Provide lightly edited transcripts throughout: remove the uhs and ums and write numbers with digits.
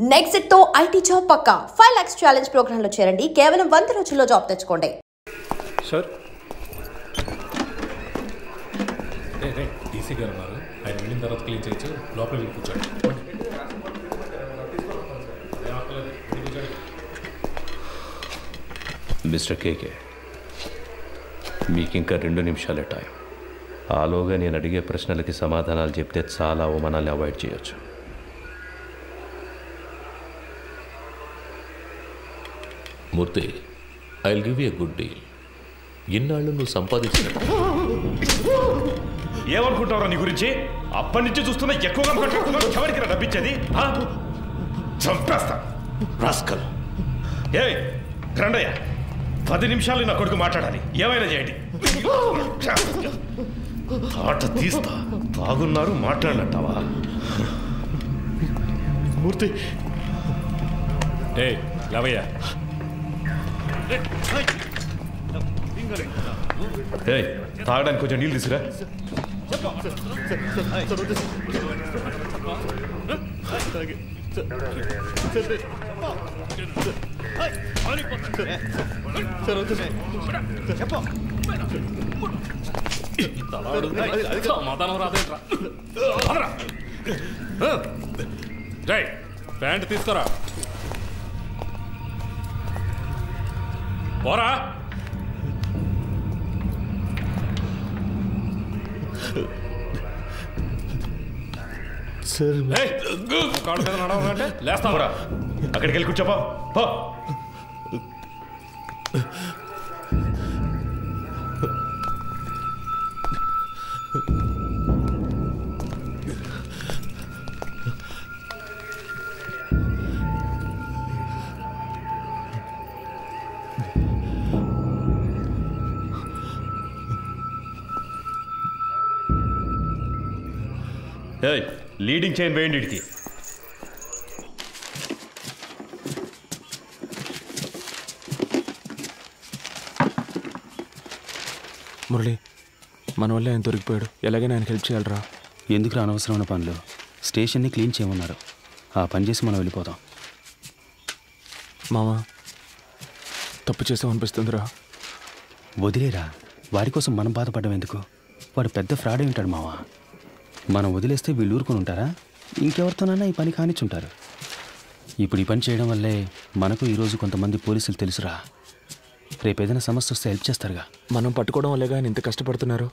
Next తో IT job పక్కా 5 lakhs challenge program లో చేరండి. కేవలం 100 రోజుల్లో జాబ్ తెచ్చుకోండి. సార్ డీసీ గారు ఉన్నారు, ఆయన వెళ్ళిన తర్వాత క్లీన్ చేయొచ్చు. లోపల వెళ్ళి కూర్చోండి. మిస్టర్ కేకే, మీకు ఇంకా 2 నిమిషాలే టైం. ఆలోగా నేను అడిగే ప్రశ్నలకి సమాధానాలు చెప్తే చాలా అవమానాలు అవాయిడ్ చేయొచ్చు. Murthy, I will give you a good deal. ఇన్నాళ్ళు నువ్వు సంపాదించిన ఏమనుకుంటావురా నీ గురించి? అప్పటి నుంచి చూస్తున్నా ఎక్కువగా ఎవరికి డబ్బిచ్చేది? చంపేస్తా రాస్కల్. ఏ రండయ్య, 10 నిమిషాలు నా కొడుకు మాట్లాడాలి. ఏమైనా చేయండి. ఆట తీస్తా. తాగున్నారు మాట్లాడినట్టావా? మూర్తి లేవయ్యా. తాగడానికి కొంచెం నీళ్ళు తీసురా. సమాధానం రాదేట్రా. ప్యాంట్ తీసుకురా. పోరా. కాళ్ళు మీద నడవాలంటే లేస్తావరా? అక్కడికి వెళ్ళి కూర్చోపా. లీడింగ్ చైన్ వేయండి ఇడికి. మురళి, మన వల్ల ఆయన దొరికిపోయాడు. ఎలాగైనా ఆయనకు హెల్ప్ చేయాలరా. ఎందుకు అనవసరమైన పనులు? స్టేషన్ని క్లీన్ చేయమన్నారు. ఆ పని చేసి మనం వెళ్ళిపోతాం. మామ, తప్పు చేసాం అనిపిస్తుందిరా. వదిలేరా. వాడి కోసం మనం బాధపడడం ఎందుకు? వాడు పెద్ద ఫ్రాడ్ అయి ఉంటాడు మావా. మనం వదిలేస్తే వీళ్ళు ఊరుకొని ఉంటారా? ఇంకెవరితోనైనా ఈ పని కానిచ్చుంటారు. ఇప్పుడు ఈ పని చేయడం వల్లే మనకు ఈరోజు కొంతమంది పోలీసులు తెలుసురా. రేపు ఏదైనా సమస్య వస్తే హెల్ప్ చేస్తారుగా. మనం పట్టుకోవడం వల్లే కానీ ఇంత కష్టపడుతున్నారు.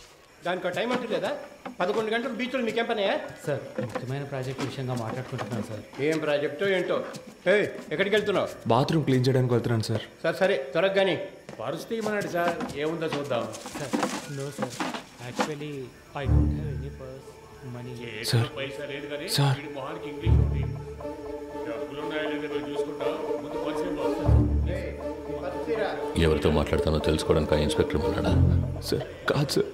దానికి టైం అంటూ లేదా? 11 గంటలు బీచ్లో మీకేం పనే? సార్, ముఖ్యమైన ప్రాజెక్ట్ విషయంగా మాట్లాడుకుంటున్నాను సార్. ఏం ప్రాజెక్టో ఏంటో. ఎక్కడికి వెళ్తున్నావు? బాత్రూమ్ క్లీన్ చేయడానికి వెళ్తున్నాను సార్. సరే త్వరగా కానీ. పరిస్థితి ఏమన్నాడు సార్? ఏముందో చూద్దాం. No sir, actually I don't have any purse money. Sir పైసా లేదు కానీ సార్, మొహానికి ఇంగ్లీష్ ఉంది. డబ్బులు ఉన్నాయో లేదో చూసుకుంటా. ముందు పరిస్థితి ఎవరితో మాట్లాడతానో తెలుసుకోవడానికి ఆ ఇన్స్పెక్టర్ ఉన్నాడా? సార్ కాదు సార్,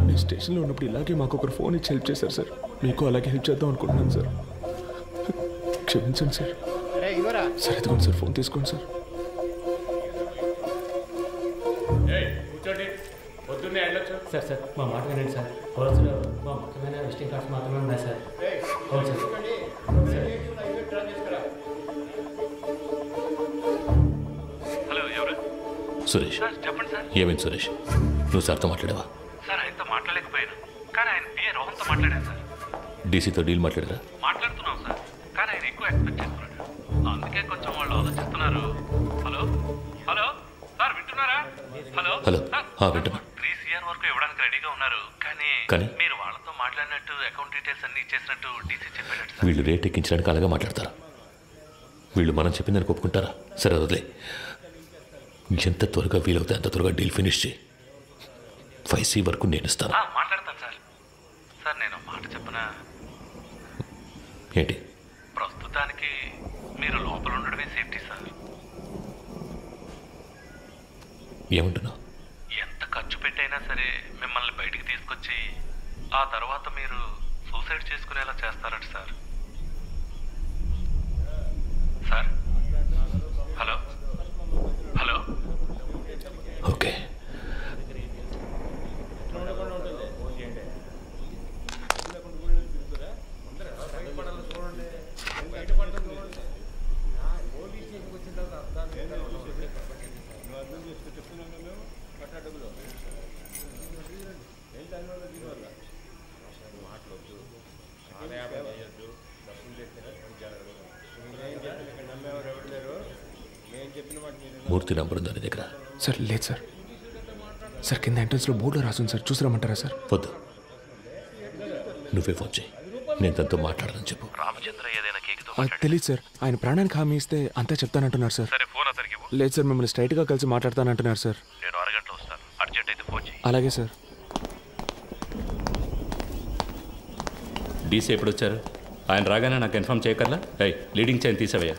నేను స్టేషన్లో ఉన్నప్పుడు ఇలాగే మాకు ఒకరు ఫోన్ ఇచ్చి హెల్ప్ చేశారు సార్. మీకు అలాగే హెల్ప్ చేద్దాం అనుకుంటున్నాను సార్. క్షమించండి సార్. సార్ ఎదుగుండి సార్, ఫోన్ తీసుకోండి సార్. కూర్చోండి. పొద్దున్నే వెళ్ళొచ్చు. సార్ మా మాట వినండి సార్. పర్సులో మా ముఖ్యమైన విజిటింగ్ కార్డ్స్ మాత్రమే ఉన్నాయి సార్. అవును సార్. హలో, ఎవరు? సురేష్. చెప్పండి సార్. ఏమైంది సురేష్? నువ్వు సార్తో మాట్లాడావా? సార్, ఆయనతో మాట్లాడలేకపోయాను, కానీ ఆయన పిఏ రోహన్తో మాట్లాడాను సార్. డీసీతో డీల్ మాట్లాడారా? మాట్లాడుతున్నాం సార్, కానీ ఆయన ఎక్కువ ఎక్స్పెక్ట్ చేస్తున్నాడు. అందుకే కొంచెం వాళ్ళు ఆలోచిస్తున్నారు. హలో హలో సార్, వింటున్నారా? హలో హలో వింటున్నా. 3 CR వరకు ఇవ్వడానికి రెడీగా ఉన్నారు, కానీ మీరు వాళ్ళతో మాట్లాడినట్టు అకౌంట్ డీటెయిల్స్ అన్ని ఇచ్చేసినట్టు డీసీ చెప్పాడు సార్. వీళ్ళు రేట్ ఎక్కించడానికి అలాగే మాట్లాడతారా? వీళ్ళు మనం చెప్పిందని ఒప్పుకుంటారా? సరే వదిలే. ఎంత త్వరగా వీలవుతే అంత త్వరగా డీల్ ఫినిష్ చేయి. 5C వరకు నేను ఇస్తాను. మాట్లాడతాను సార్. సార్, నేను మాట చెప్పనా? ఏంటి? ప్రస్తుతానికి మీరు లోపల ఉండడమే సేఫ్టీ సార్. ఏమంటున్నావు? ఎంత ఖర్చు పెట్టైనా సరే మిమ్మల్ని బయటికి తీసుకొచ్చి ఆ తర్వాత మీరు సూసైడ్ చేసుకునేలా చేస్తారట sir. Sir, hello hello. Okay. Murthy number ఉందా నీ దగ్గర? సార్ లేదు సార్. సార్ కింద ఎంట్రన్స్లో బోర్డులో రాసుంది సార్, చూసి రమ్మంటారా సార్? వద్దు, నువ్వే ఫోన్ చేయి, నేను తనతో మాట్లాడాలని చెప్పు. రామచంద్ర ఏదైనా కేకుతో తెలియదు సార్, ఆయన ప్రాణానికి హామీ ఇస్తే అంతా చెప్తానంటున్నారు సార్. సరే ఫోన్ అతనికి ఇవ్వు. లేదు సార్, మిమ్మల్ని స్ట్రైట్గా కలిసి మాట్లాడతానంటున్నారు సార్. నేను అరగంటలో వస్తాను, అర్జెంట్ అయితే ఫోన్ చేయి. అలాగే సార్. డీసీ ఎప్పుడు వచ్చారు? ఆయన రాగానే నాకు ఇన్ఫార్మ్ చేయకర్లా? లీడింగ్ చైన్ తీసేవయ్యా.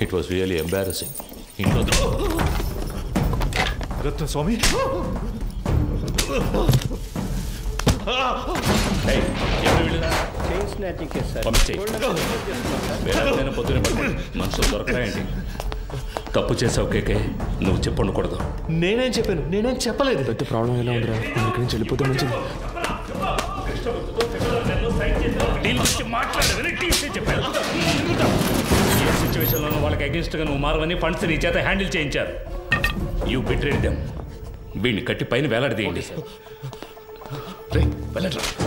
It was really embarrassing. ఇంట్లో రత్న స్వామి, పొద్దున మనుషులు దొరకరా ఏంటి? తప్పు చేసావు కేకే, నువ్వు చెప్పండకూడదు. నేనేం చెప్పాను? నేనేం చెప్పలేదు. పెద్ద ప్రాబ్లం ఎలా ఉందిరా, ఇక్కడి నుంచి వెళ్ళిపోతే మంచిది. ఏ సిచ్యువేషన్లోనూ వాళ్ళకి అగేన్స్ట్గా నువ్వు మారవని ఫండ్స్ నీ చేత హ్యాండిల్ చేయించారు. You betrayed them. వీడిని కట్టి పైన వేలాడదీయండి.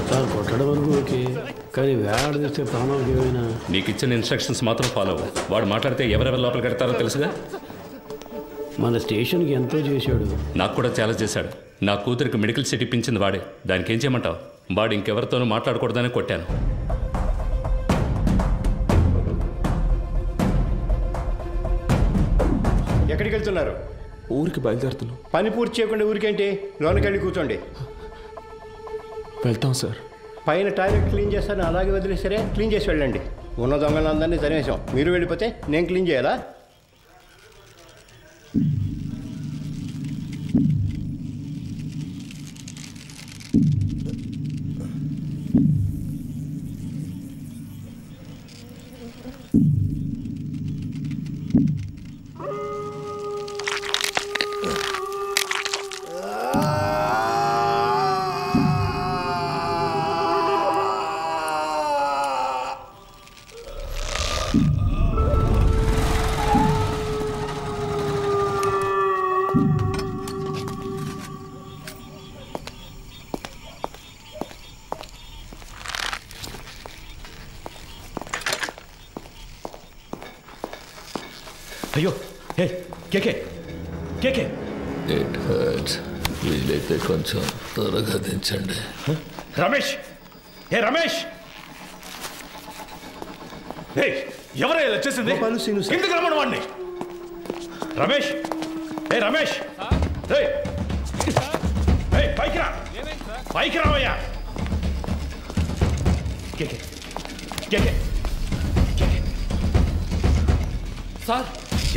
సార్ కొట్టడం వరకు ఓకే, కానీ వేలాడదీస్తే ప్రాణాలకు ఏమైనా. నీకు ఇచ్చిన ఇన్స్ట్రక్షన్స్ మాత్రం ఫాలో అవ్వు. వాడు మాట్లాడితే ఎవరెవరు లోపల కడతారో తెలుసుగా. మన స్టేషన్కి ఎంతో చేశాడు. నాకు కూడా చాలా చేశాడు. నా కూతురికి మెడికల్ సీట్ ఇప్పించింది వాడే. దానికి ఏం చేయమంటావు? వాడు ఇంకెవరితోనూ మాట్లాడకూడదని కొట్టాను. ఎక్కడికి వెళ్తున్నారు? ఊరికి బయలుదేరుతున్నాం. పని పూర్తి చేయకుండా ఊరికేంటి? లోనకెళ్ళి కూర్చోండి. వెళ్తాం సార్. పైన టాయిలెట్ క్లీన్ చేస్తాను, అలాగే వదిలేసరే క్లీన్ చేసి వెళ్ళండి. ఉన్న దొంగలందరినీ తరిమేశాం, మీరు వెళ్ళిపోతే నేను క్లీన్ చేయాలా? అయ్యో, హే కేకే కేకే, ఇట్ హర్ట్స్. వీలైతే కొంచెం త్వరగా దించండి. రమేష్, ఏ రమేష్, ఎవరో ఇలా వచ్చేసింది? కిందకి రమ్మను వాడిని. రమేష్, ఏ రమేష్, పైకి రా, పైకి రావయ్యా. కేకే కేకే కేకే, సార్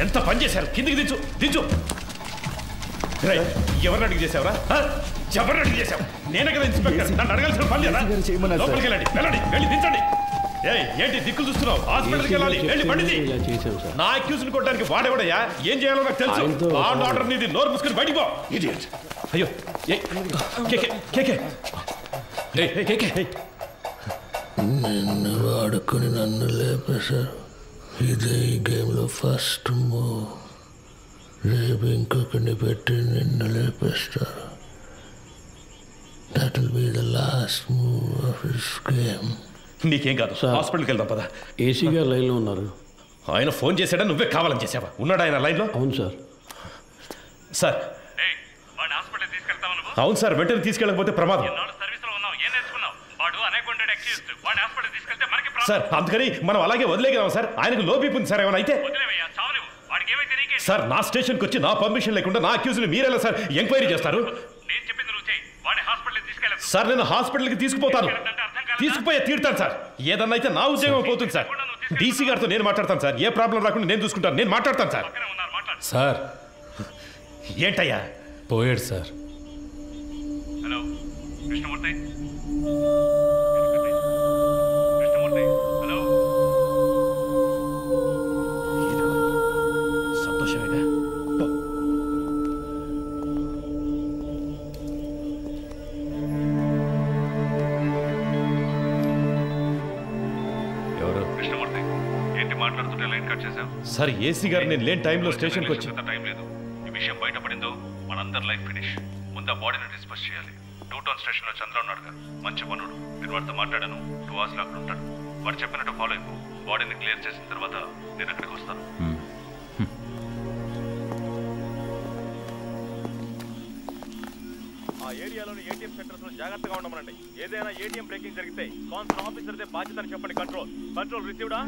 ఎంత పని చేశారు? కిందికి దించు దించు. ఎవరిని అడిగి చేసావురా? ఎవరిని అడిగి చేసావు? నేనే కదా ఇన్స్పెక్టర్, నన్ను అడగాల్సిన పని లేదా? లోపలికి వెళ్ళండి, వెళ్ళండి, వెళ్ళి దించండి. ఏంటి దిక్కులు చూస్తున్నావు? హాస్పిటల్కి వెళ్ళాలి, వెళ్ళి బండిది. నా అక్యూజ్ని కొట్టడానికి వాడేవాడయ్యా? ఏం చేయాలో నాకు తెలుసు. ఆర్డర్ నీది, నోరు మూసుకుని బయటికి పో. ఇడియట్. అయ్యో కేకే కేకే కేకే, నిన్ను వాడుకొని నన్ను లేపేశారు. ఇదే ఈ గేమ్లో ఫస్ట్ మూవ్. రేపు ఇంకొకరిని పెట్టి నిన్ను లేపేస్తారు. That will be the last move of this game. నీకేం కాదు, హాస్పిటల్కి వెళ్దాం పద. ఏసీ గారు లైన్లో ఉన్నారు. ఆయన ఫోన్ చేశాడా? నువ్వే కావాలని చేసావా? ఉన్నాడా ఆయన లైన్లో? అవును సార్. సార్ అవును సార్, వెంటనే తీసుకెళ్ళకపోతే ప్రమాదం సార్. అందుకని మనం అలాగే వదిలేగలం సార్. ఆయనకు లో బీపీ ఉంది సార్. ఏమైనా అయితే సార్, నా స్టేషన్కి వచ్చి నా పర్మిషన్ లేకుండా నా అక్యూజ్ని మీరెలా సార్ ఎంక్వైరీ చేస్తారు? సార్ నేను హాస్పిటల్కి తీసుకుపోతాను, తీసుకుపోయే తీరుతాను సార్. ఏదన్నా అయితే నా ఉద్యోగం పోతుంది సార్. డీసీ గారితో నేను మాట్లాడతాను సార్. ఏ ప్రాబ్లం రాకుండా నేను చూసుకుంటాను, నేను మాట్లాడతాను సార్. సార్ ఏంటయ్యా? పోయాడు సార్. Hello Krishnamurthy, hello. సంతోషమేగా? సార్ ఏసీ గారు నేను లేని టైంలో స్టేషన్కి వచ్చి టైం లేదు. ఈ విషయం బయటపడిందో మనందరి లైఫ్ ఫినిష్. ముందు ఆ బాడీని డిస్పోజ్ చేయాలి. 2 టౌన్ స్టేషన్లో చంద్ర ఉన్నాడుగా, మంచి పనుడు. నేను వాడితో మాట్లాడాను. 2 అవర్స్లో అక్కడ ఉంటాడు. వాడు చెప్పినట్టు ఫాలో అయిపో. బాడీని క్లియర్ చేసిన తర్వాత నేను అక్కడికి వస్తాను. ఆ ఏరియాలోని ఏటీఎం సెంటర్స్ లో జాగ్రత్తగా ఉండమనండి. ఏదైనా ఏటీఎం బ్రేకింగ్ జరిగితే కాన్సర్ ఆఫీసర్దే బాధ్యతని చెప్పండి. కంట్రోల్ రిసీవ్డా?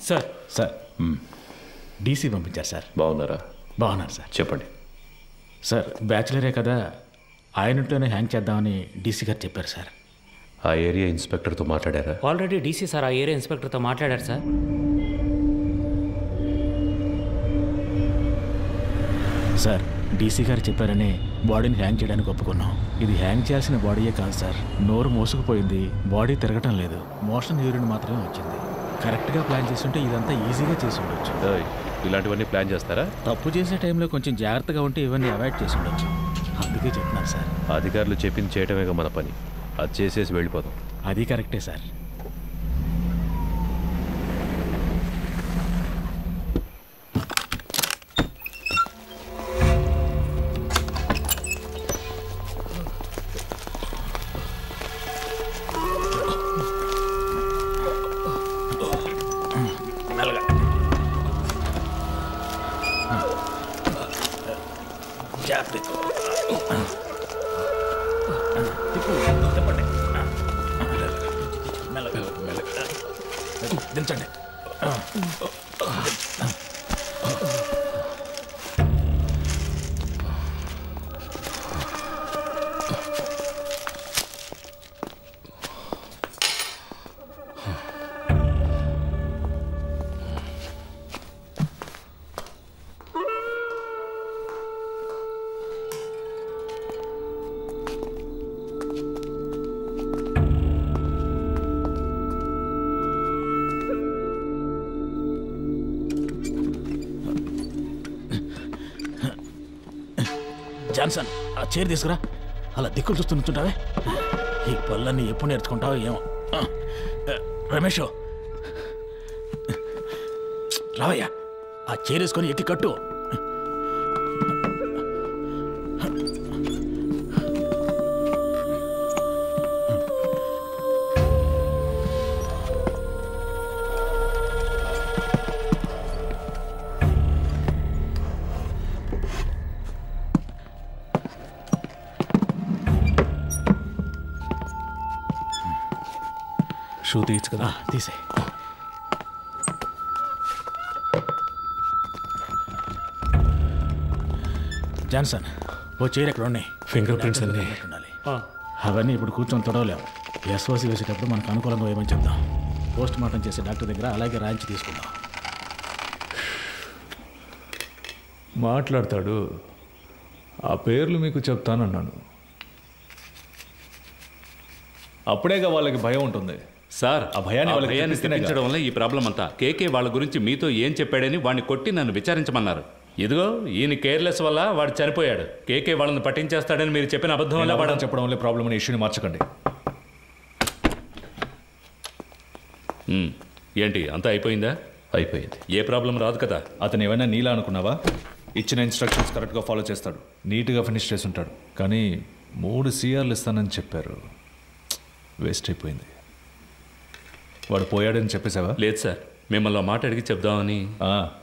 సార్ డీసీ పంపించారు సార్. బాగున్నారా? బాగున్నారు సార్. చెప్పండి సార్. బ్యాచులరే కదా, ఆయనతోనే హ్యాంగ్ చేద్దామని డీసీ గారు చెప్పారు సార్. ఆ ఏరియా ఇన్స్పెక్టర్తో మాట్లాడారా? ఆల్రెడీ డీసీ సార్ ఆ ఏరియా ఇన్స్పెక్టర్తో మాట్లాడారు సార్. సార్ డీసీ గారు చెప్పారని బాడీని హ్యాంగ్ చేయడానికి ఒప్పుకున్నాం. ఇది హ్యాంగ్ చేయాల్సిన బాడీయే కాదు సార్. నోరు మోసుకుపోయింది, బాడీ తిరగటం లేదు, మోషన్ యూరిన్ మాత్రమే వచ్చింది. కరెక్ట్గా ప్లాన్ చేస్తుంటే ఇదంతా ఈజీగా చేసి ఉండొచ్చు. ఇలాంటివన్నీ ప్లాన్ చేస్తారా? తప్పు చేసే టైంలో కొంచెం జాగ్రత్తగా ఉంటే ఇవన్నీ అవాయిడ్ చేసి ఉండొచ్చు. అందుకే చెప్తున్నాను సార్. అధికారులు చెప్పింది చేయటమేగా మన పని. అది చేసేసి వెళ్ళిపోదాం. అది కరెక్టే సార్. దించండి. జాన్సన్, ఆ చైర్ తీసుకురా. అలా దిక్కులు చూస్తూ నుంచుంటావే. ఈ పళ్ళన్నీ ఎప్పుడు నేర్చుకుంటావో ఏమో. రమేష్, రావయ్యా, ఆ చైర్ వేసుకొని ఎక్కి కట్టు. షూ తీయచ్చు కదా? తీసే. జాన్సన్, ఓ చైర్ ఎక్కడ ఉన్నాయి? ఫింగర్ ప్రింట్స్ అన్నీ అవన్నీ ఇప్పుడు కూర్చొని తొడవలేము. ఎస్ఓసి వేసేటప్పుడు మనకు అనుకూలంగా వేయమని చెప్దాం. పోస్ట్ మార్టం చేసే డాక్టర్ దగ్గర అలాగే రాయించి తీసుకుందాం. మాట్లాడతాడు. ఆ పేర్లు మీకు చెప్తానన్నాను. అప్పుడేగా వాళ్ళకి భయం ఉంటుంది సార్. ఆ భయాన్ని తెప్పించడం వల్ల ఈ ప్రాబ్లం అంతా. కేకే వాళ్ళ గురించి మీతో ఏం చెప్పాడని వాడిని కొట్టి నన్ను విచారించమన్నారు. ఇదిగో ఈయన కేర్లెస్ వల్ల వాడు చనిపోయాడు. కేకే వాళ్ళని పట్టించేస్తాడని మీరు చెప్పిన అబద్ధం వల్ల వాడని చెప్పడం వల్ల ప్రాబ్లం అనే ఇష్యూని మార్చకండి. ఏంటి అంతా అయిపోయిందా? అయిపోయింది. ఏ ప్రాబ్లం రాదు కదా? అతను ఏమైనా నీలా అనుకున్నావా? ఇచ్చిన ఇన్స్ట్రక్షన్స్ కరెక్ట్గా ఫాలో చేస్తాడు, నీట్గా ఫినిష్ చేసి ఉంటాడు. కానీ 3 CRలు ఇస్తానని చెప్పారు, వేస్ట్ అయిపోయింది. వాడు పోయాడని చెప్పేసావా? లేదు సార్, మిమ్మల్ని మాట అడిగి చెప్దామని.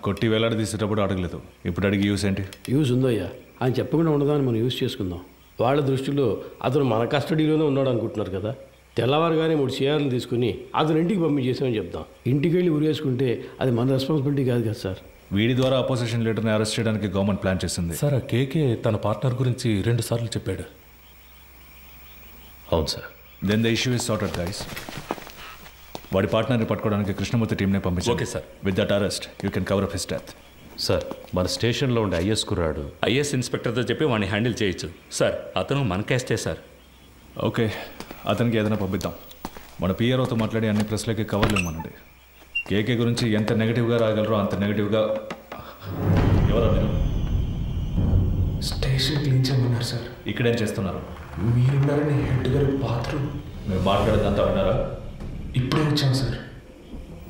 కొట్టి వేలాడి తీసేటప్పుడు అడగలేదు, ఇప్పుడు అడిగి యూస్ ఏంటి? యూస్ ఉందయ్యా, ఆయన చెప్పకుండా ఉండదాన్ని మనం యూస్ చేసుకుందాం. వాళ్ళ దృష్టిలో అతను మన కస్టడీలోనే ఉన్నాడు అనుకుంటున్నారు కదా. తెల్లవారుగానే 3 CRలు తీసుకుని అతను ఇంటికి పంపించేసామని చెప్తాం. ఇంటికి వెళ్ళి ఉరేసుకుంటే అది మన రెస్పాన్సిబిలిటీ కాదు కదా సార్. వీడి ద్వారా అపోజిషన్ లీడర్ని అరెస్ట్ చేయడానికి గవర్నమెంట్ ప్లాన్ చేసింది సార్. ఆ కేకే తన పార్ట్నర్ గురించి 2 సార్లు చెప్పాడు. అవును sir. Then the issue is sorted guys. వాడి పార్ట్నర్ని పట్టుకోవడానికి కృష్ణమూర్తి టీంనే పంపించారు. Okay sir. With that arrest you can cover up his death. Sir, మన స్టేషన్లో ఉండే ఐఎస్ కుర్రాడు ఐఎస్ ఇన్స్పెక్టర్తో చెప్పి వాడిని హ్యాండిల్ చేయొచ్చు సార్. అతను మన కేస్టే సార్. ఓకే, అతనికి ఏదైనా పంపిద్దాం. మన పిఆర్ఓతో మాట్లాడి అన్ని ప్రెస్లకి కవర్లు ఇవ్వమనండి. కేకే గురించి ఎంత నెగిటివ్గా రాగలరో అంత నెగిటివ్గా. ఎవరా మీరు? స్టేషన్ క్లీన్ చేయమన్నారు సార్. ఇక్కడేం చేస్తున్నారు? మీరున్నారని హెడ్ గారు బాత్రూమ్. మేము మాట్లాడేదంతా విన్నారా? ఇప్పుడే వచ్చాం సార్.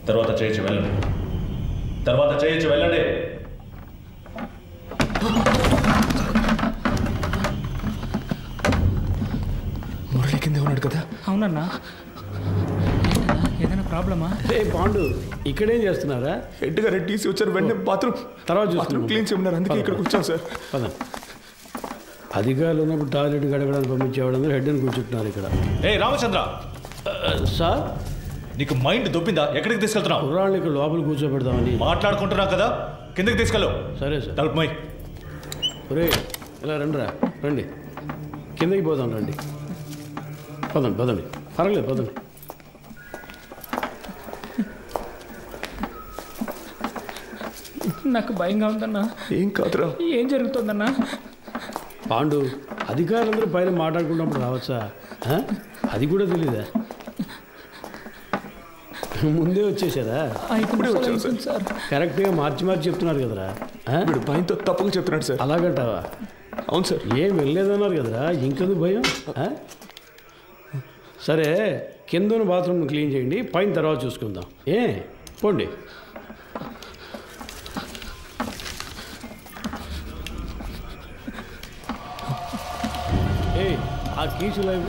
తర్వాత చేయొచ్చు, వెళ్ళండి. తర్వాత చేయొచ్చు, వెళ్ళండి. మురళి కింద ఉన్నాడు కదా? అవునన్నా. ఏదైనా ప్రాబ్లమా? పాండు ఇక్కడేం చేస్తున్నారా? హెడ్ గారు టీసీ వచ్చారు, వెంటనే బాత్రూమ్ క్లీన్ చేయమన్నారు, అందుకే ఇక్కడికి వచ్చాం సార్. పద. అధికారులు ఉన్నప్పుడు టాయిలెట్ గడగడానికి పంపించేవాళ్ళందరూ హెడ్ అని కూర్చుంటున్నారు ఇక్కడ. రామచంద్ర సార్, నీకు మైండ్ దొబ్బిందా? ఎక్కడికి తీసుకెళ్తున్నావు? కుర్రాళ్ళు ఇక్కడ లోపల కూర్చోబెడదామని మాట్లాడుకుంటున్నావు కదా, కిందకి తీసుకెళ్ళు. సరే సార్. తలుపు మై. ఒరే ఇలా రండి, కిందకి పోదాం, రండి. పదండి, పర్వాలేదు, పదండి. నాకు భయంగా ఉందన్నా. ఏం కాదురా. ఏం జరుగుతుందన్నా? పాండు, అధికారులందరూ పైన మాట్లాడుకున్నప్పుడు రావచ్చా? అది కూడా తెలీదా? ముందే వచ్చేసారా? ఇప్పుడే వచ్చాను సార్. కరెక్ట్గా మార్చి చెప్తున్నారు కదరా. వీడు భయంతో తప్పుగా చెప్తున్నాడు సార్. అలాగంటావా? అవును సార్. ఏం వెళ్ళలేదన్నారు కదరా, ఇంకెందుకు భయం? సరే, కింద బాత్రూమ్ క్లీన్ చేయండి, పైన తర్వాత చూసుకుందాం. పోండి. ఆ కీసు లైవ్.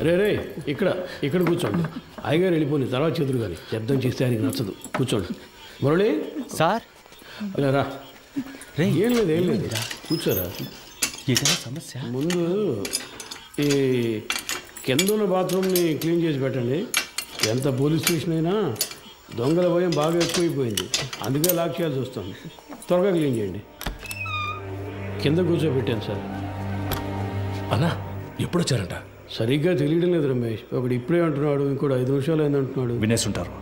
రే ఇక్కడ కూర్చోండి. అయ్యగారు వెళ్ళిపోయి తర్వాత చెదురు కానీ శబ్దం చేస్తే ఆయనకి నచ్చదు. కూర్చోండి. మురళి సార్, ఇలా రా. ఏం లేదు కూర్చోరా. ఏదైనా సమస్య? ముందు ఈ కింద ఉన్న బాత్రూమ్ని క్లీన్ చేసి పెట్టండి. ఎంత పోలీస్ స్టేషన్ అయినా దొంగల భయం బాగా ఎక్కువైపోయింది, అందుకే లాక్ చేయాల్సి వస్తుంది. త్వరగా క్లీన్ చేయండి. కింద కూర్చోబెట్టాను సార్. అన్నా ఎప్పుడు వచ్చారంట? సరిగ్గా తెలియడం లేదు రమేష్. ఒకడు ఇప్పుడే అంటున్నాడు, ఇంకోటి 5 నిమిషాలు అయింది అంటున్నాడు. వినేసుంటారు,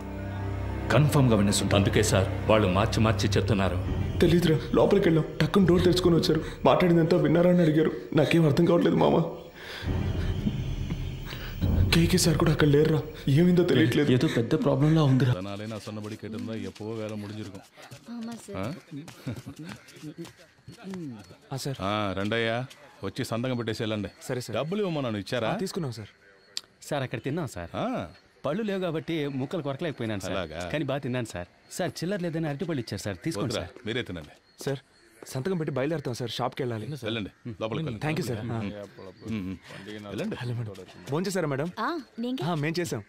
కన్ఫర్మ్గా వినేసుంటారు. అందుకే సార్ వాళ్ళు మార్చి చెప్తున్నారు. తెలీదురా, లోపలికి వెళ్ళాం, టక్కున డోర్ తెరుచుకొని వచ్చారు. మాట్లాడిందంతా విన్నారా అని అడిగారు. నాకేం అర్థం కావట్లేదు మామ. కేకే సార్ కూడా అక్కడ లేరురా, ఏమైందో తెలియట్లేదు. ఏదో పెద్ద ప్రాబ్లంలా ఉందిరా. சொன்னபடி கேட்டிருந்தா எப்போவோ வேலை முடிஞ்சிருக்கும். సార్ రెండయ్యా వచ్చి సంతకం పెట్టేసి వెళ్ళండి. సరే సార్. డబ్బులు ఇవ్వమన్నాను, ఇచ్చారా? తీసుకున్నాం సార్. సార్ అక్కడ తిన్నాం సార్. పళ్ళు లేవు కాబట్టి ముక్కలు కొరకలేకపోయినాను సార్, కానీ బాగా తిన్నాను సార్. సార్ చిల్లర లేదని అరటిపళ్ళు ఇచ్చారు సార్, తీసుకోండి సార్. మీరే తినండి సార్. సంతకం పెట్టి బయలుదేరుతాం సార్, షాప్కి వెళ్ళాలి. వెళ్ళండి, లోపలికి. Thank you sir. ఫోన్ చేశారా మేడం? మేం చేసాం.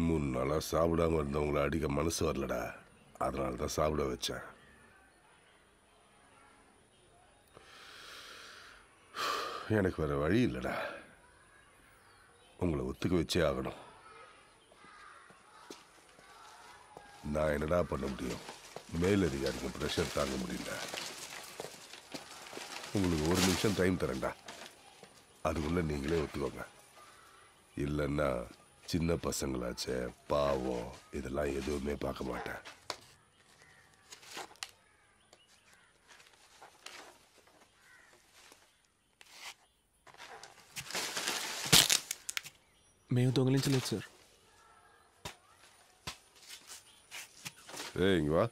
முன்னால சாப்பிடாம இருந்தவங்களை அடிக்க மனசு வரலடா, அதனால தான் சாப்பிட வச்சேன். எனக்கு வேற வழி இல்லைடா, உங்களை ஒத்துக்க வச்சே ஆகணும். நான் என்னடா பண்ண முடியும்? மேலதிகாரிக்கு ப்ரெஷர் தாங்க முடியல. உங்களுக்கு 1 நிமிஷம் டைம் தரேன்டா, அதுக்குள்ள நீங்களே ஒத்துக்கோங்க. இல்லைன்னா சின்ன பசங்களாச்சே, பாவம், இதெல்லாம் எதுவுமே பார்க்க மாட்டேன். మేము దొంగలించలేదు సార్. இங்க வா.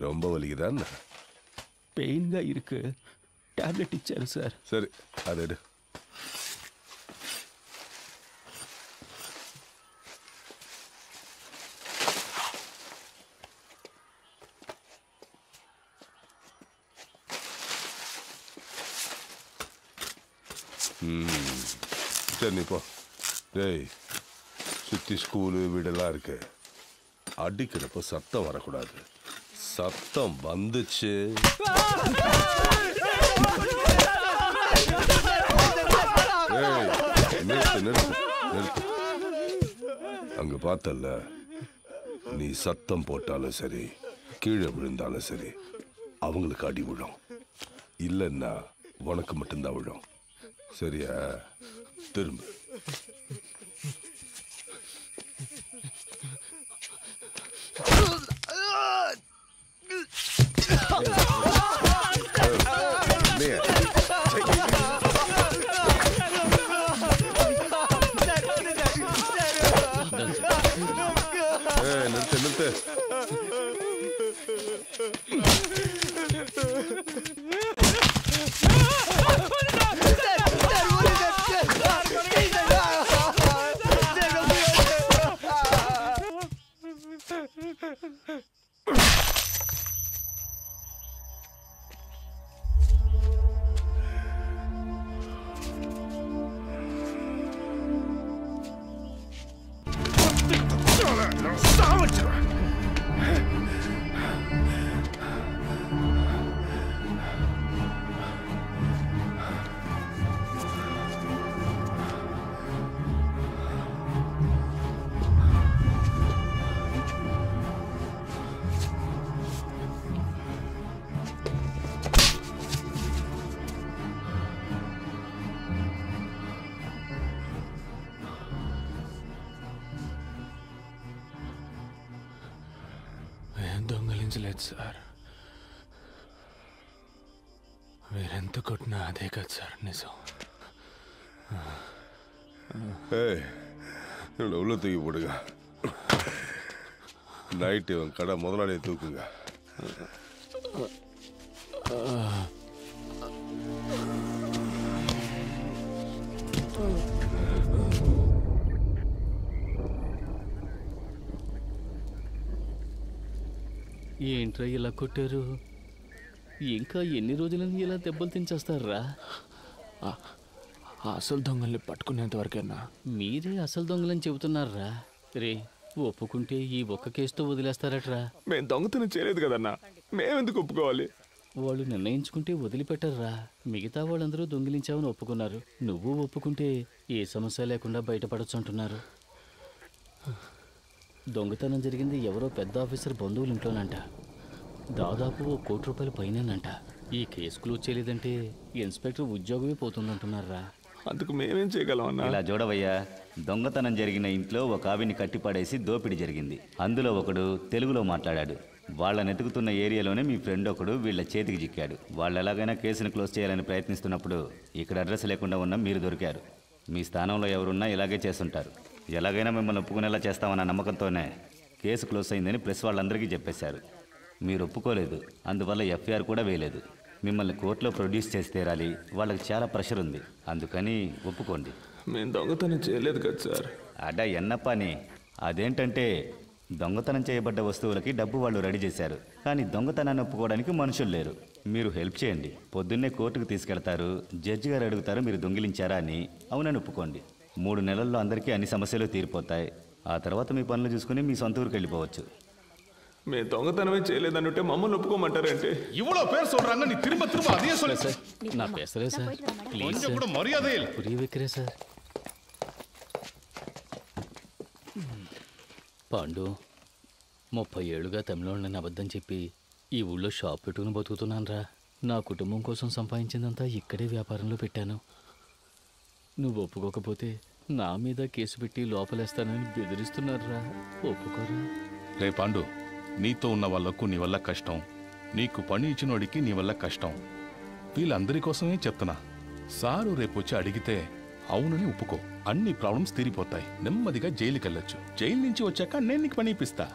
ரொம்ப வலிக்குதா? பெயின்గా இருக்கு. டாப்லெட் இச்சாரு சார். சரி, அதை எடு. சரி, நீ போ. டேய், சுற்றி ஸ்கூலு வீடெல்லாம் இருக்கு. அடிக்கிறப்ப சத்தம் வரக்கூடாது. சத்தம் வந்துச்சு நிறுத்து நிறுத்து நிறுத்து. அங்க பார்த்தல்ல, நீ சத்தம் போட்டாலும் சரி, கீழே விழுந்தாலும் சரி, அவங்களுக்கு அடி விழும். இல்லைன்னா உனக்கு மட்டும்தான் விழும். சரியா? திரும்ப. நிறுத்து நிறுத்து. దొంగలించలేదు సార్. మీరెంత కొట్టినా అదే కదా సార్ నిజం. உள்ள தூக்கி போடுங்க. நைட்டு இவன் கடை முதலாளியை தூக்குங்க. ఏంట్రా ఇలా కొట్టారు? ఇంకా ఎన్ని రోజులని ఇలా దెబ్బలు తించేస్తారా? అసలు దొంగల్ని పట్టుకునేంత వరకేనా? మీరే అసలు దొంగలని చెబుతున్నారా? రే, ఒప్పుకుంటే ఈ ఒక్క కేసుతో వదిలేస్తారట్రా? మేము దొంగతనం చేయలేదు కదన్నా, మేమెందుకు ఒప్పుకోవాలి? వాళ్ళు నిర్ణయించుకుంటే వదిలిపెట్టర్రా. మిగతా వాళ్ళందరూ దొంగిలించావని ఒప్పుకున్నారు. నువ్వు ఒప్పుకుంటే ఏ సమస్య లేకుండా బయటపడచ్చు అంటున్నారు. దొంగతనం జరిగింది ఎవరో పెద్ద ఆఫీసర్ బంధువులు ఇంట్లోనంట. దాదాపు ₹1 కోటి పైనేనంట. ఈ కేసు క్లోజ్ చేయలేదంటే ఇన్స్పెక్టర్ ఉద్యోగమే పోతుందంటున్నారా? అందుకు మేమేం చేయగలం అన్న? ఇలా చూడవయ్యా, దొంగతనం జరిగిన ఇంట్లో ఒక ఆవిని కట్టిపడేసి దోపిడీ జరిగింది. అందులో ఒకడు తెలుగులో మాట్లాడాడు. వాళ్ళని ఎతుకుతున్న ఏరియాలోనే మీ ఫ్రెండ్ ఒకడు వీళ్ళ చేతికి చిక్కాడు. వాళ్ళు ఎలాగైనా కేసును క్లోజ్ చేయాలని ప్రయత్నిస్తున్నప్పుడు ఇక్కడ అడ్రస్ లేకుండా ఉన్న మీరు దొరికారు. మీ స్థానంలో ఎవరున్నా ఇలాగే చేస్తుంటారు. ఎలాగైనా మిమ్మల్ని ఒప్పుకునేలా చేస్తామన్న నమ్మకంతోనే కేసు క్లోజ్ అయిందని ప్రెస్ వాళ్ళందరికీ చెప్పేశారు. మీరు ఒప్పుకోలేదు, అందువల్ల ఎఫ్ఐఆర్ కూడా వేయలేదు. మిమ్మల్ని కోర్టులో ప్రొడ్యూస్ చేసి తీరాలి. వాళ్ళకి చాలా ప్రెషర్ ఉంది, అందుకని ఒప్పుకోండి. మేము దొంగతనం చేయలేదు కదా సార్. అడా ఎన్నప్పని. అదేంటంటే దొంగతనం చేయబడ్డ వస్తువులకి డబ్బు వాళ్ళు రెడీ చేశారు, కానీ దొంగతనాన్ని ఒప్పుకోవడానికి మనుషులు లేరు. మీరు హెల్ప్ చేయండి. పొద్దున్నే కోర్టుకు తీసుకెళ్తారు. జడ్జి గారు అడుగుతారు మీరు దొంగిలించారా అని. అవునని ఒప్పుకోండి. 3 నెలల్లో అందరికీ అన్ని సమస్యలు తీరిపోతాయి. ఆ తర్వాత మీ పనులు చూసుకుని మీ సొంత ఊరికి వెళ్ళిపోవచ్చు. మేము దొంగతనమే చేయలేదనుంటే మమ్మల్ని ఒప్పుకోమంటారంటే? இவ்வளோ பேர் சொல்றாங்க, நீ திரும்ப திரும்ப அதையே சொல்லு. సార్, నా పేసరే సార్. ప్లీజ్ కొంచెం కూడా మర్యాద ఇవ్వాలి. పురి విక్రే సార్. పాండు, 30 ఏళ్ళుగా తమిళనాడుని అబద్ధం చెప్పి ఈ ఊళ్ళో షాప్ పెట్టుకుని బతుకుతున్నాను రా. నా కుటుంబం కోసం సంపాదించిందంతా ఇక్కడే వ్యాపారంలో పెట్టాను. నువ్వు ఒప్పుకోకపోతే నా మీద కేసు పెట్టి లోపలేస్తానని బెదిరిస్తున్నారా? ఒప్పుకోరా? రే పాండు, నీతో ఉన్న వాళ్లకు నీ వల్ల కష్టం, నీకు పని ఇచ్చినోడికి నీ వల్ల కష్టం. వీళ్ళందరి కోసమే చెప్తున్నా. సారు రేపొచ్చి అడిగితే అవునని ఒప్పుకో. అన్ని ప్రాబ్లమ్స్ తీరిపోతాయి. నెమ్మదిగా జైలుకి వెళ్ళొచ్చు. జైలు నుంచి వచ్చాక నేను నీకు పని ఇప్పిస్తా.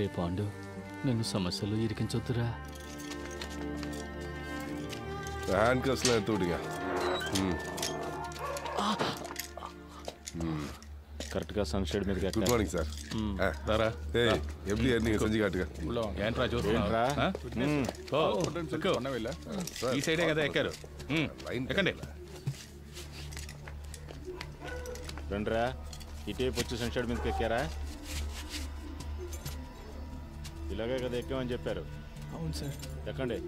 రే పాండు, నన్ను సమస్యలో ఇరికించొద్దురా. హ్యాండ్ కస్లో எடுத்து விடுங்க. కరెక్ట్గా సన్షేడ్ మీద గుడ్ మార్నింగ్ సార్. రారా எப்படி நீங்க செஞ்சு காட்டுங்க. ఏంట్రా చూస్తున్నారా? ఈ సైడే కదా ఎక్కారు. ఎక్కండి. రండిరా, ఇటేపు వచ్చి సన్షేడ్ మీదకి ఎక్కారా? ఇలాగే కదా ఎక్కామని చెప్పారు. అవును సార్. ఎక్కండి.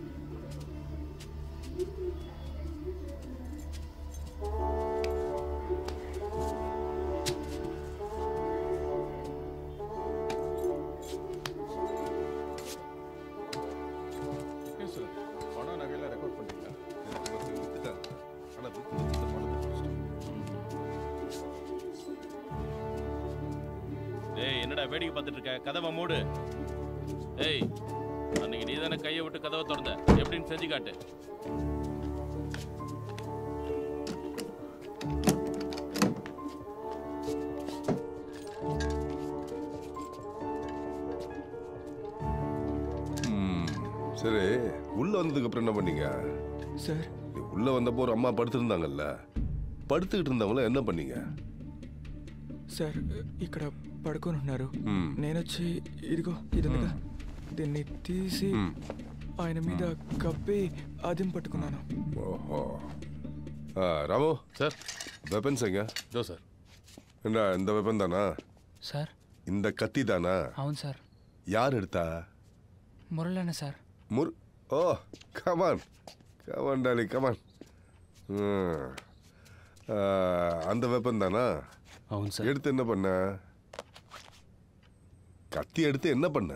என்னடா வேடிக்கை பார்த்துட்டு இருக்க? கதவை மூடு. ஏய், அன்னைக்கு நீ தானே கையை விட்டு கதவை திறந்த, எப்படின்னு செஞ்சு காட்டு. சரி, உள்ள வந்ததுக்கு அப்புறம் என்ன பண்ணீங்க சார்? உள்ள வந்தப்போ ஒரு அம்மா படுத்திருந்தாங்கல்ல, படுத்துக்கிட்டு இருந்தவங்கள என்ன பண்ணீங்க? సార్ ఇక్కడ పడుకొని ఉన్నారు. నేను వచ్చి ఇదిగో ఇదిగా దీన్ని తీసి ఆయన మీద కప్పి అదిం పట్టుకున్నాను. ஓஹோ. ராமு சார், வெப்பன்ஸ் எங்க? இதோ சார். என்ன இந்த வெப்பன் தானா சார்? இந்த கத்தி தானா? అవును సార్. யார் எடுத்தா? మురళన్న సార్. ஓ கமான் கமான் டாலி கமான். அந்த வெப்பன் தானா? అవును సార్. எடுத்து என்ன பண்ண? கத்தி எடுத்து என்ன பண்ண?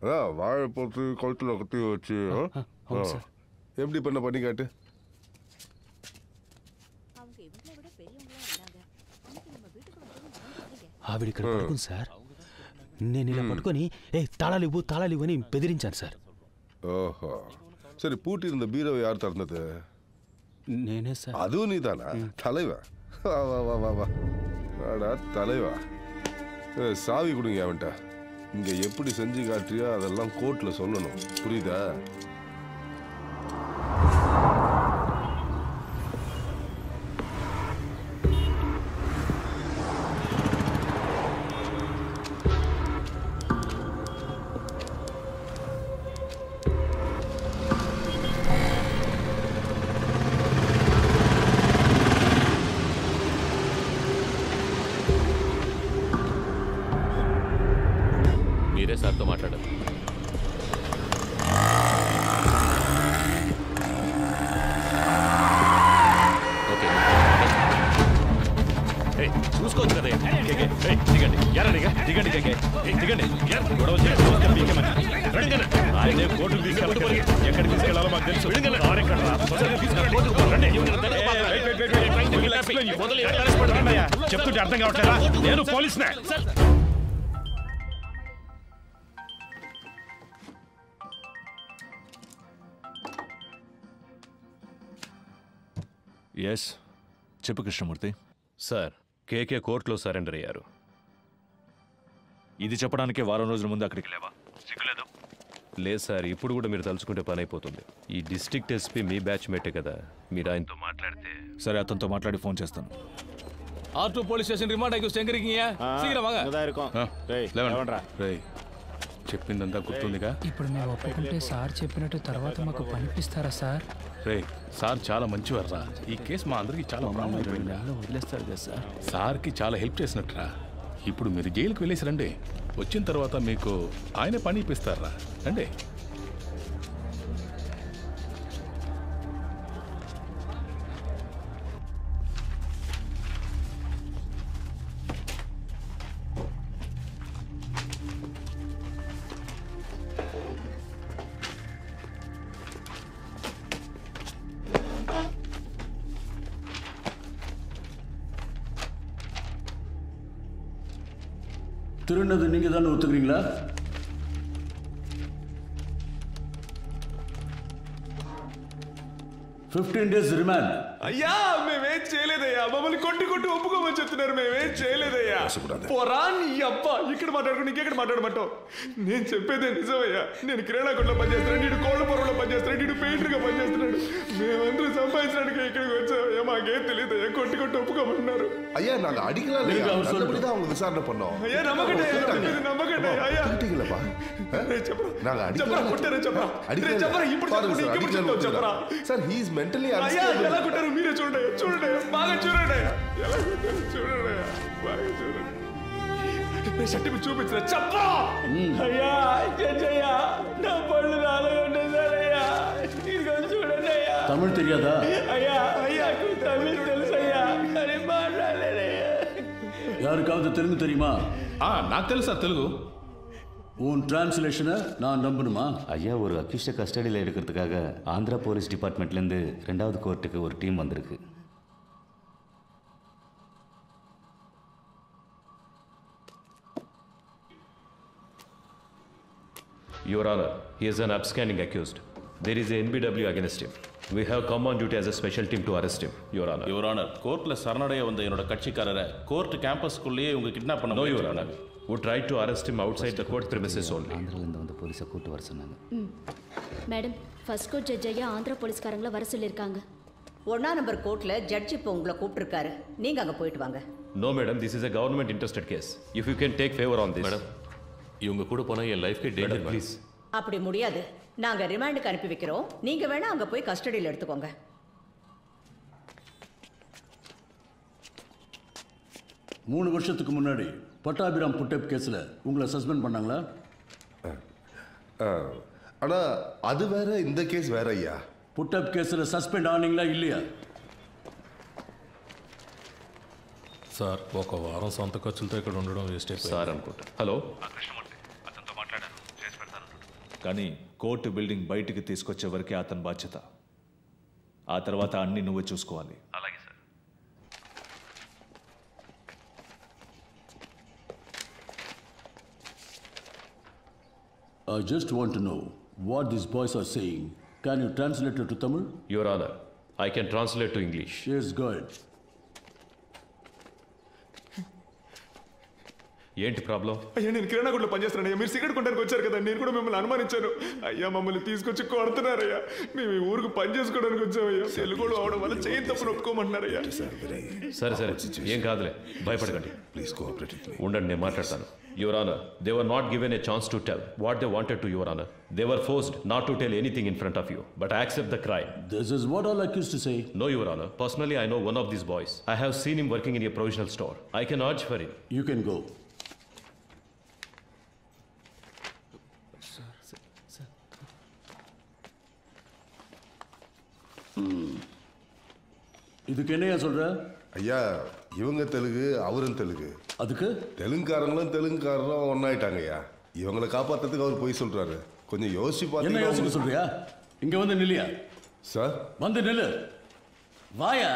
அதான் வாழை போட்டு கழுத்துல கத்தி வச்சு எப்படி பண்ணி காட்டு. ఆవిడ ఇక్కడ పడుకుంది సార్. నేను ఇలా పట్టుకొని తాళాలివ్వు తాళాలివ్వు అని బెదిరించాను సార్. ஓஹோ. சரி, பூட்டி இருந்த பீரோவை யார் திறந்தது? నేనే సార్. அதுவும் நீ தானா? தலைவா, வா வா வா வா வா வாடா தலைவா. சாவி கொடுங்க அவன்கிட்ட. இங்கே எப்படி செஞ்சு காட்டுறியோ அதெல்லாம் கோர்ட்டில் சொல்லணும், புரியுதா? మీరే సార్తో మాట్లాడాలి. ఓకే, చూసుకోవచ్చు కదా. దిగండి, ఎర్రడిగా దిగండి. దిగండి, గొడవ ఆయనే కోర్టుకు తీసుకెళ్ళి ఎక్కడికి తీసుకెళ్లాలో మాకు తెలుసు. చెప్తుంటే అర్థం కావట్లేదా? నేను పోలీసునే. ఎస్, చెప్పు కృష్ణమూర్తి. సార్, కేకే కోర్టులో సరెండర్ అయ్యారు. ఇది చెప్పడానికే వారం రోజుల ముందు అక్కడికి లేవా? సిగ్గులేదు? లేదు సార్, ఇప్పుడు కూడా మీరు తలుచుకుంటే పని అయిపోతుంది. ఈ డిస్ట్రిక్ట్ ఎస్పీ మీ బ్యాచ్ మేటే కదా, మీరు ఆయనతో మాట్లాడితే. సరే, అతనితో మాట్లాడి ఫోన్ చేస్తాను. R2 போலீஸ் ஸ்டேஷன் ரிமாண்ட் ஆகி செங்கரிக்கீங்க. சீக்கிரம் வாங்க. చెప్పిందంతా గుర్తుందిగా? ఇప్పుడు మేము ఒప్పుకుంటే సార్ చెప్పినట్టు తర్వాత మాకు పనిపిస్తారా సార్? రే, సార్ చాలా మంచివారా. ఈ కేసు మా అందరికి చాలా వదిలేస్తారు కదా సార్. సార్కి చాలా హెల్ప్ చేసినట్టురా. ఇప్పుడు మీరు జైలుకి వెళ్ళేసి రండి. వచ్చిన తర్వాత మీకు ఆయన పని ఇప్పిస్తారా. రండి. திருநது நீங்கள் தானே ஒத்துக்கிறீங்களா? 15 days రిమాండ్. అయ్యా మేమేం చేయలేదయ్యా, మమ్మల్ని కొట్టి ఒప్పుకోమని చెప్తున్నారు. మేమేం చేయలేదయ్యా. పోరా నీ అబ్బా, ఇక్కడ మాట్లాడుకుని ఇంకెక్కడ మాట్లాడమంటావు? నేను చెప్పేదే నిజమయ్యా. నేను కిరాణా కొట్లో పనిచేస్తున్నాడు, నీడు కోళ్ళ పొరలో పనిచేస్తున్నాడు, నీడు పెయింటర్గా పనిచేస్తున్నాడు. మేమందరూ సంపాదించడానికి ఇక్కడికి వచ్చామయ్యా. మాకేం తెలియదయ్యా, కొట్టి ఒప్పుకోమన్నారు. ஐயா நாங்க அடிக்கலாம் இல்லையா, நல்லபடிதான் அவங்க விசாரணை பண்ணோம். ஐயா நம்பகட்டே, நம்பகட்டே ஐயா. அடிக்கலப்பா, நாங்க చెప్పరా కొట్టారా చెప్పరా? చెప్పరా ఇప్పుడు చెప్పరా? సార్ హీ ఇస్ మెంటల్లీ అయ్యా ఎలా కొట్టారు మీరే చూడండి, చూడండి బాగా చూడండి. ఎలా కొట్టారు చూడండి, బాగా చూడండి. సర్టిఫికెట్ చూపించరా చెప్పరా? అయ్యా జడ్జయ్యా నా పళ్ళు రాలగొట్టేశారయ్యా. ఇదిగో చూడండి అయ్యా. తమిళ్ తెలియదా? అయ్యా అయ్యా తమిళ్ తెలుసయ్యా, కానీ మాట్లాడలేదయ్యా. யாருக்காவது தெலுங்கு தெரியுமா? నాకు తెలుసు సార్ తెలుగు. உன் டிரான்ஸ்லேஷனை நான் நம்பணுமா? ஐயா, ஒரு அக்யூஸ்டை கஸ்டடியில் எடுக்கிறதுக்காக ஆந்திரா போலீஸ் டிபார்ட்மெண்ட்லேருந்து 2வது கோர்ட்டுக்கு ஒரு டீம் வந்திருக்கு. Your Honor, he is an upstanding accused. There is a NBW against him. We have come on duty as a special team to arrest him, Your Honor. Your Honor, கோர்ட்ல சரணடைய வந்த என்னோட கட்சிக்காரரை court கேம்பஸ்க்குள்ளேயே இவங்க kidnap பண்ண No, Your Honor. We tried to arrest him outside the court premises only. ஆந்திராலேருந்து வந்து போலீஸை கூட்டு வர சொன்னாங்க. மேடம், ஃபர்ஸ்ட் கோர்ட் ஜட்ஜ் ஐயா ஆந்திரா போலீஸ்காரங்களை வர சொல்லியிருக்காங்க. 1ஆம் நம்பர் கோர்ட்ல ஜட்ஜ் இப்போ உங்களை கூப்பிட்டுருக்காரு. நீங்க அங்க போயிட்டு வாங்க. No, madam, this is a government interested case. If you can take favor on this. Madam, இவங்க கூட போனா என் லைஃப்க்கு டேஞ்சர் ப்ளீஸ். அப்படி முடியாது. நாங்க ரிமாண்டுக்கு அனுப்பி வைக்கிறோம். நீங்க வேணா அங்க போய் கஸ்டடியில் எடுத்துக்கோங்க. 3 வருஷத்துக்கு முன்னாடி பட்டாபிராம் புட்டப் கேஸில் உங்களை சஸ்பெண்ட் பண்ணாங்களா? ஆனா அது வேற, இந்த கேஸ் வேற ஐயா. புட்டப் கேஸில் సస్పెండ్ ఆనీங்களா இல்லையா? సార్, ఒక వారం సొంత ఖర్చులతో ఇక్కడ ఉండడం వేస్ట్ అయిపోయింది సార్ అనుకుంటా. హలో, అతనితో మాట్లాడాను, చేసి పెడతాను. కానీ కోర్టు బిల్డింగ్ బయటికి తీసుకొచ్చే వరకే అతని బాధ్యత. ఆ తర్వాత అన్ని నువ్వే చూసుకోవాలి. అలాగే sir. I just want to know what these boys are saying. Can you translate it to Tamil? Your Honor, I can translate to English. Yes, good. ఏంటి ప్రాబ్లం? అయ్యా నేను కిరాణా కొట్లో పనిచేస్తున్నాను. మీరు సిగరెట్ కొట్టడానికి వచ్చారు కదా, నేను కూడా మిమ్మల్ని అనుమానించాను. అయ్యా మమ్మల్ని తీసుకొచ్చి కొడుతున్నారయ్యా. మేము ఈ ఊరికి పని చేసుకోవడానికి వచ్చామయ్యా. తెలుగులో అవడం వల్ల చేయి తప్పును ఒప్పుకోమంటున్నారయ్యా. సరే సరే, ఏం కాదులే, భయపడకండి. Please cooperate with me. ఉండండి, నేను మాట్లాడతాను. Your Honor, they were not given a chance to tell what they wanted to, Your Honor. They were forced not to tell anything in front of you, but accept the crime. This is what all accused to say. No, Your Honor. Personally, I know one of these boys. I have seen him working in a provisional store. I can urge for him. You can go. இதுக்கு என்னையா சொல்ற? ஐயா இவங்க தெலுங்கு, அவரும் தெலுங்கு. அதுக்கு தெலுங்குக்காரங்களும் தெலுங்குக்காரரும் ஒன்னாயிட்டாங்க ஐயா. இவங்களை காப்பாத்துறதுக்கு அவர் போய் சொல்றாரு. கொஞ்சம் யோசிச்சு என்ன பாத்தீங்கன்னா யோசிக்க சொல்றியா? இங்க வந்து நில்லியா? சார் வந்து நில்லு. வாயா.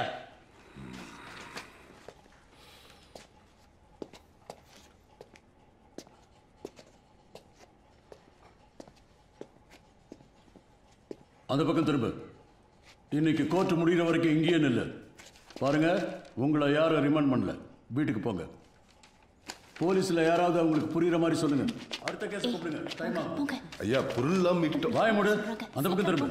அந்த பக்கம் திரும்ப. இன்னைக்கு கோர்ட் முடிகிற வரைக்கும் இங்கேயே நில்லு. பாருங்க, உங்களை யாரும் ரிமாண்ட் பண்ணல. வீட்டுக்கு போங்க. போலீஸ்ல யாராவது அவங்களுக்கு புரியுற மாதிரி சொல்லுங்க. அடுத்த கேஸ் கூப்பிடுங்க. டைம் ஆகும். ஐயா பொருள்லாம் மீட்டோம். வாய மூடு. அந்த பக்கம் திரும்ப.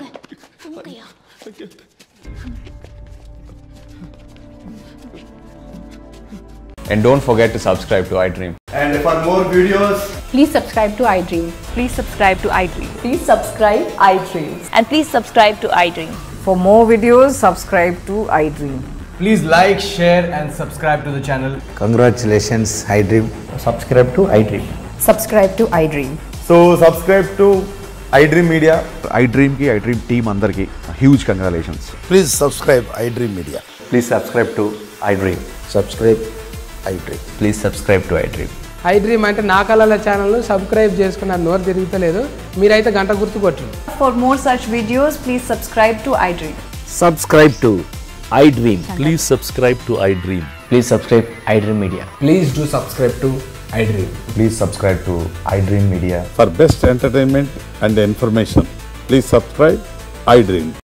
And don't forget to subscribe to iDream. And for more videos, please subscribe to iDream. Please subscribe to iDream. Please subscribe iDream. And please subscribe to iDream. For more videos, subscribe to iDream. please like, share and subscribe to the channel. Congratulations, iDream. Subscribe to iDream. Subscribe to iDream. So subscribe to iDream Media. iDream ki iDream team andar ki huge congratulations. Please subscribe iDream Media. Please subscribe to iDream. Subscribe iDream. Please subscribe to iDream. iDream అంటే నా కళల channel subscribe చేసుకున్న నోరు తిరుగుతలేదు. మీరైతే గంట గుర్తు కొట్టండి. For more such videos, please subscribe to iDream. Subscribe to iDream. Please subscribe to iDream. Please subscribe iDream Media. Please do subscribe to iDream. Please subscribe to iDream Media. For best entertainment and information, please subscribe iDream.